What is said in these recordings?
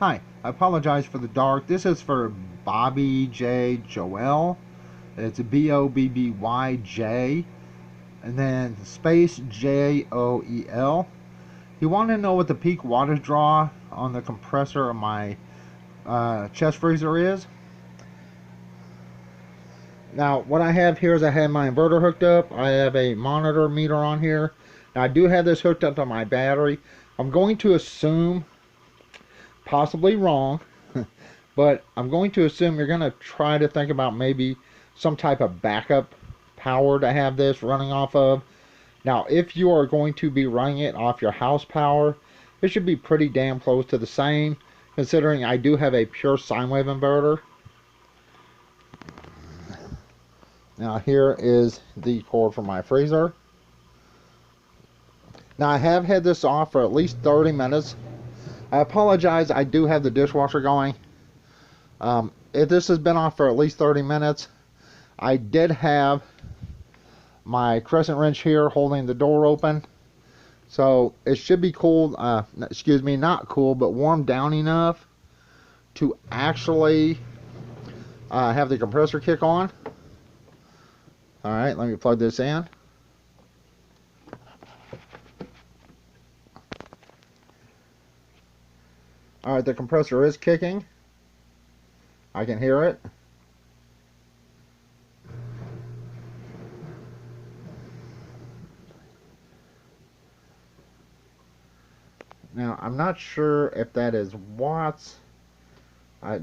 Hi, I apologize for the dark. This is for Bobby J. Joel. It's Bobbyj, and then space Joel. He wanted to know what the peak wattage draw on the compressor of my chest freezer is. Now, what I have here is I have my inverter hooked up. I have a monitor meter on here. Now, I do have this hooked up to my battery. I'm going to assume, possibly wrong, but I'm going to assume you're going to try to think about maybe some type of backup power to have this running off of. Now, if you are going to be running it off your house power, it should be pretty damn close to the same, considering I do have a pure sine wave inverter. Now, here is the cord for my freezer. Now, I have had this off for at least 30 minutes. I apologize, I do have the dishwasher going. If this has been off for at least 30 minutes, I did have my crescent wrench here holding the door open. So it should be cooled, excuse me, not cool, but warmed down enough to actually have the compressor kick on. Alright, let me plug this in. Alright, the compressor is kicking. I can hear it. Now, I'm not sure if that is watts. I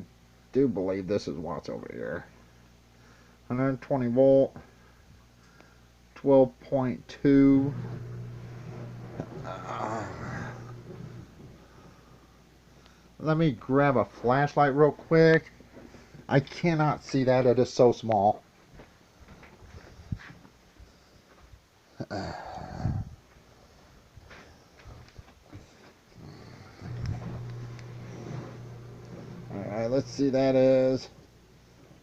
do believe this is watts over here. 120 volt, 12.2. Let me grab a flashlight real quick. I cannot see that, it is so small. Alright, let's see, that is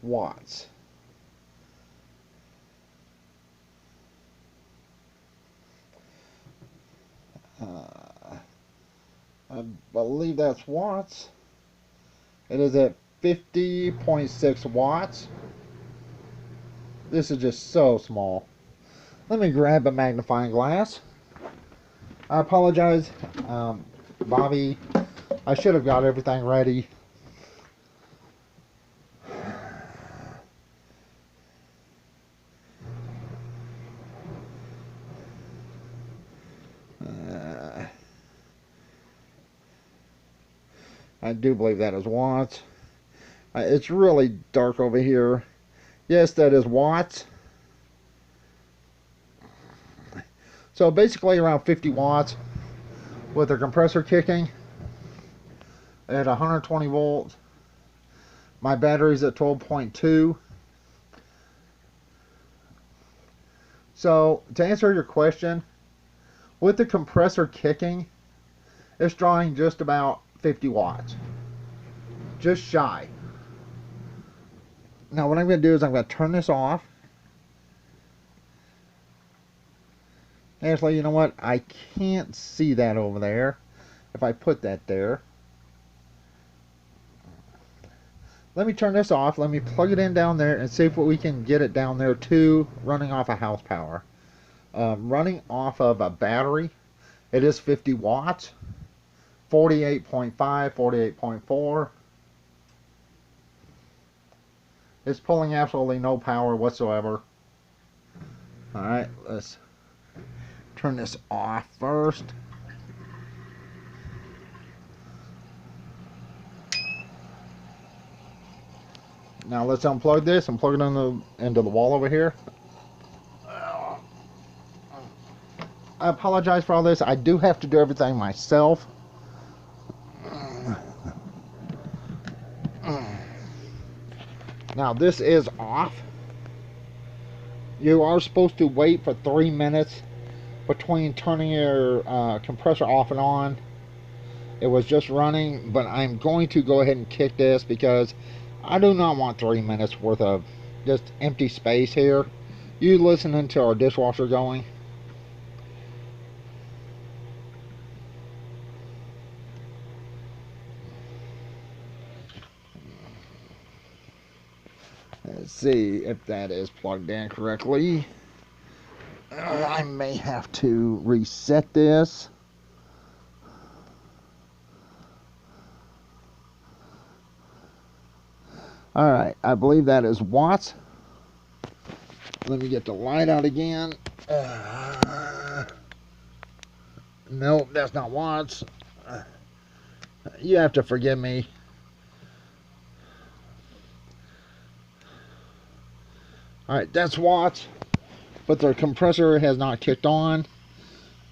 watts. I believe that's watts. It is at 50.6 watts. This is just so small. Let me grab a magnifying glass. I apologize, Bobby. I should have got everything ready. I do believe that is watts. It's really dark over here. Yes, that is watts. So basically around 50 watts with the compressor kicking at 120 volts. My battery's at 12.2. So to answer your question, with the compressor kicking, it's drawing just about 50 watts. Just shy. Now what I'm going to do is I'm going to turn this off. Actually, you know what? I can't see that over there if I put that there. Let me turn this off. Let me plug it in down there and see if we can get it down there too, running off of house power. Running off of a battery, it is 50 watts. 48.5, 48.4. It's pulling absolutely no power whatsoever. Alright, let's turn this off first. Now let's unplug this and plug it into the wall over here. I apologize for all this. I do have to do everything myself. Now this is off. You are supposed to wait for 3 minutes between turning your compressor off and on. It was just running, but I'm going to go ahead and kick this because I do not want 3 minutes worth of just empty space here. You listening to our dishwasher going. Let's see if that is plugged in correctly. I may have to reset this. Alright, I believe that is watts. Let me get the light out again. Nope, that's not watts. You have to forgive me. Alright, that's watts. But the compressor has not kicked on,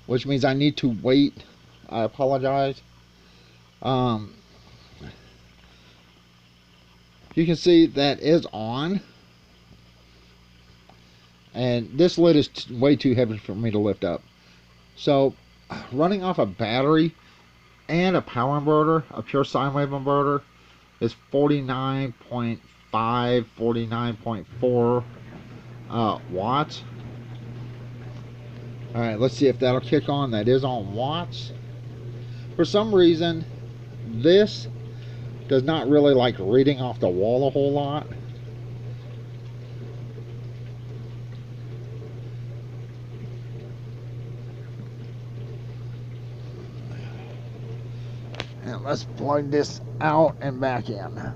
which means I need to wait. I apologize. You can see that is on. And this lid is way too heavy for me to lift up. So, running off a battery and a power inverter, a pure sine wave inverter, is 49.5, 49.4 watts. Alright, let's see if that'll kick on. That is on watts. For some reason, this does not really like reading off the wall a whole lot. And let's plug this out and back in.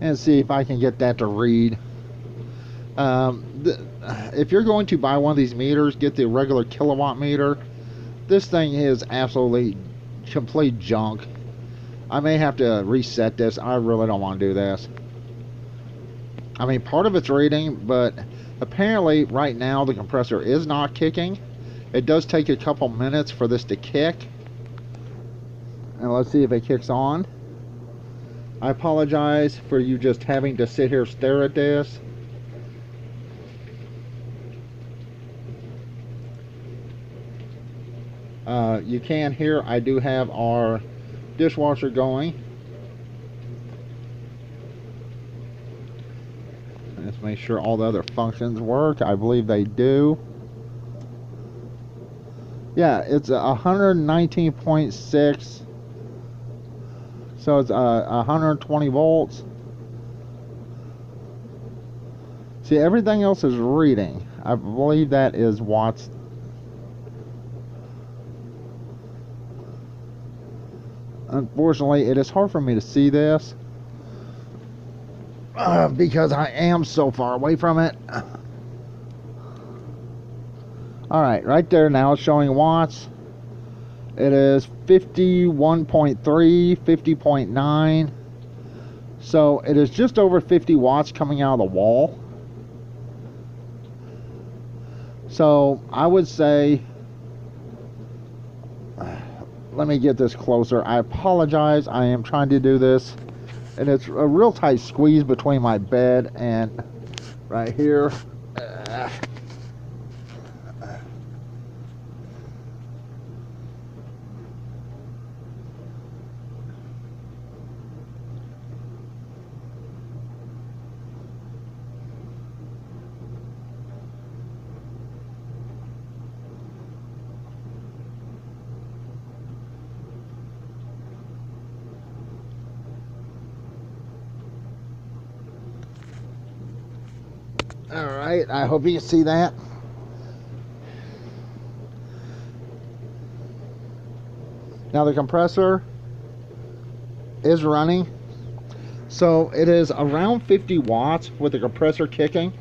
And see if I can get that to read. If you're going to buy one of these meters, get the regular kilowatt meter. This thing is absolutely complete junk. I may have to reset this. I really don't want to do this. I mean, part of it's reading, but apparently right now the compressor is not kicking. It does take a couple minutes for this to kick. And let's see if it kicks on. I apologize for you just having to sit here stare at this. You can hear I do have our dishwasher going. Let's make sure all the other functions work. I believe they do. Yeah, it's 119.6. So it's 120 volts. See, everything else is reading. I believe that is watts. Unfortunately, it is hard for me to see this because I am so far away from it. Alright, right there now it's showing watts. It is 51.3, 50.9. So it is just over 50 watts coming out of the wall. So I would say, let me get this closer. I apologize. I am trying to do this, and it's a real tight squeeze between my bed and right here. Alright, I hope you can see that. Now the compressor is running. So it is around 50 watts with the compressor kicking.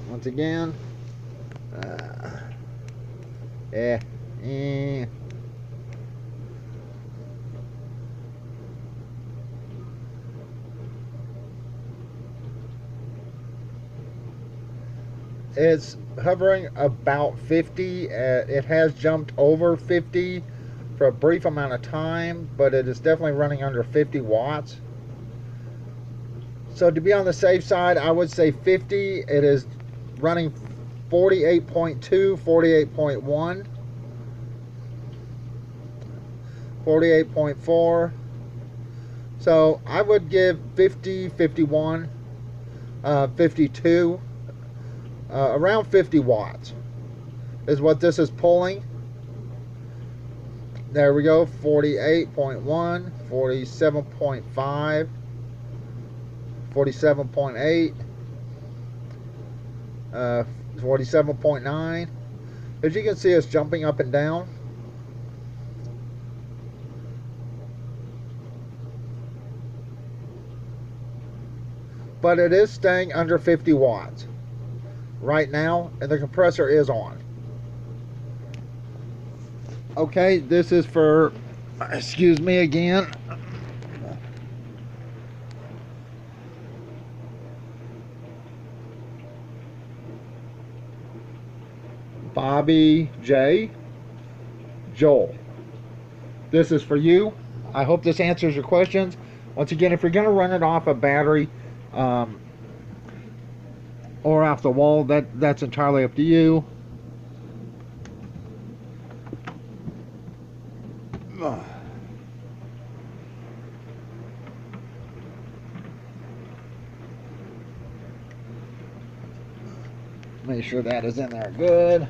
Once again. It's hovering about 50. It has jumped over 50 for a brief amount of time, but it is definitely running under 50 watts. So to be on the safe side, I would say 50. It is running 48.2, 48.1, 48.4. So I would give 50, 51, 52. around 50 watts is what this is pulling. There we go, 48.1, 47.5, 47.8, 47.9. As you can see, it's jumping up and down. But it is staying under 50 watts right now, and the compressor is on. Okay, this is for, excuse me again, Bobby J. Joel. This is for you. I hope this answers your questions. Once again, if you're going to run it off a battery or off the wall, that's entirely up to you. Make sure that is in there good.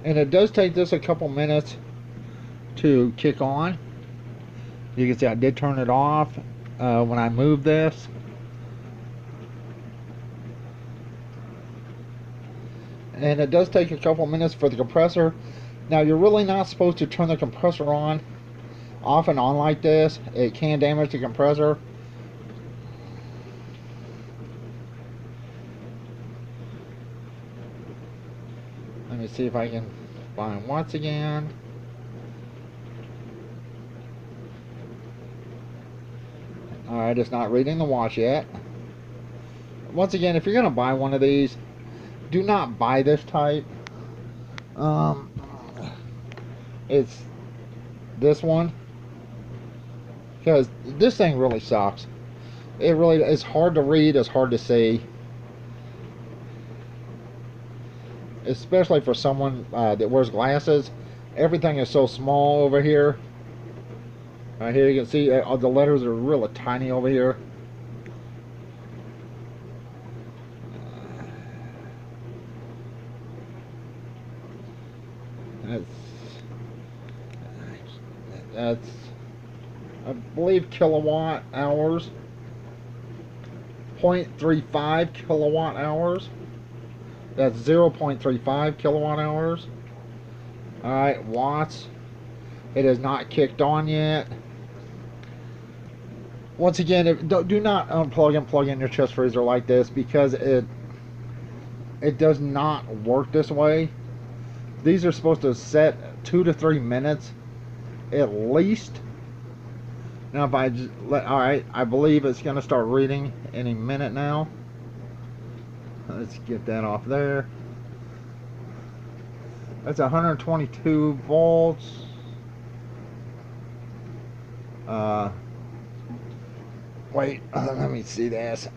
And it does take this a couple minutes to kick on. You can see I did turn it off when I moved this. And it does take a couple minutes for the compressor. Now, you're really not supposed to turn the compressor on off and on like this. It can damage the compressor. Let me see if I can find watts again. Alright, it's not reading the watch yet. Once again, if you're going to buy one of these, do not buy this type. It's this one, because this thing really sucks. It really is hard to read, it's hard to see, especially for someone that wears glasses. Everything is so small over here. Right here you can see the letters are really tiny over here. That's I believe kilowatt hours, 0.35 kilowatt hours. That's 0.35 kilowatt hours. Alright, watts. It has not kicked on yet. Once again, do not unplug and plug in your chest freezer like this, because it does not work this way. These are supposed to set 2 to 3 minutes at least. Now if I just alright, I believe it's going to start reading any minute now. Let's get that off there. That's 122 volts. Wait, let me see this.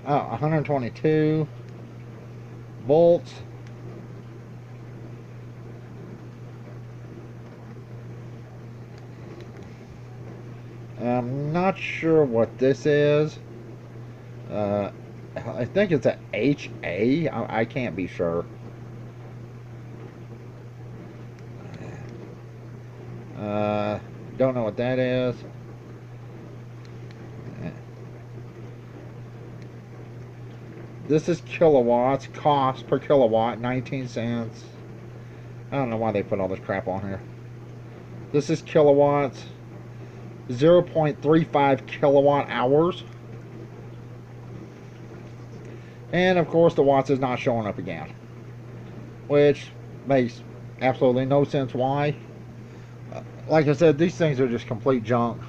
Oh, 122 volts. I'm not sure what this is. I think it's a HA. I can't be sure. Don't know what that is. This is kilowatts. Cost per kilowatt, 19 cents. I don't know why they put all this crap on here. This is kilowatts. 0.35 kilowatt hours. And of course the watts is not showing up again, which makes absolutely no sense why. Like I said, these things are just complete junk.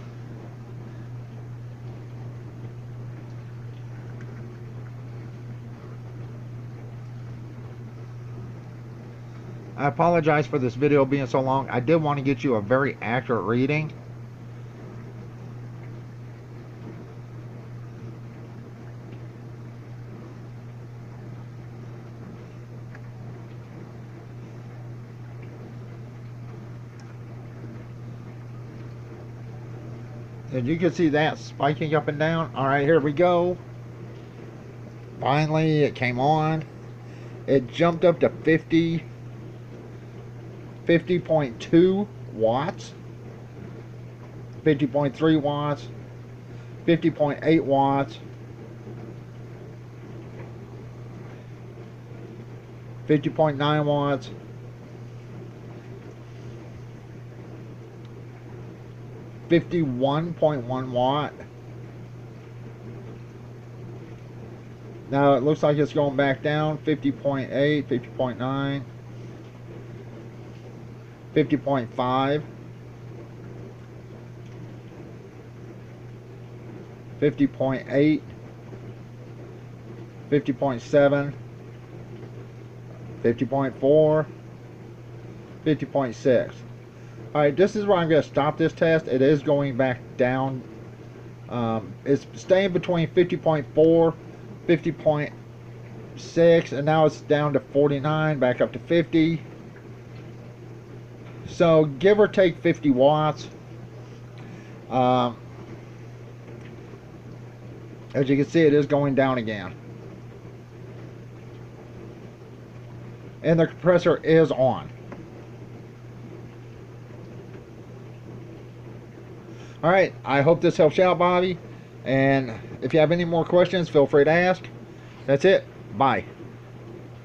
I apologize for this video being so long. I did want to get you a very accurate reading. And you can see that spiking up and down. All right, here we go. Finally, it came on. It jumped up to 50.2 watts, 50.3 watts, 50.8 watts, 50.9 watts, 51.1 watt. Now it looks like it's going back down. 50.8, 50.9, 50.5, 50.8, 50.7, 50.4, 50.6. Alright, this is where I'm going to stop this test. It is going back down. It's staying between 50.4, 50.6, and now it's down to 49, back up to 50. So give or take 50 watts. As you can see, it is going down again. And the compressor is on. Alright, I hope this helps you out, Bobby. And if you have any more questions, feel free to ask. That's it. Bye.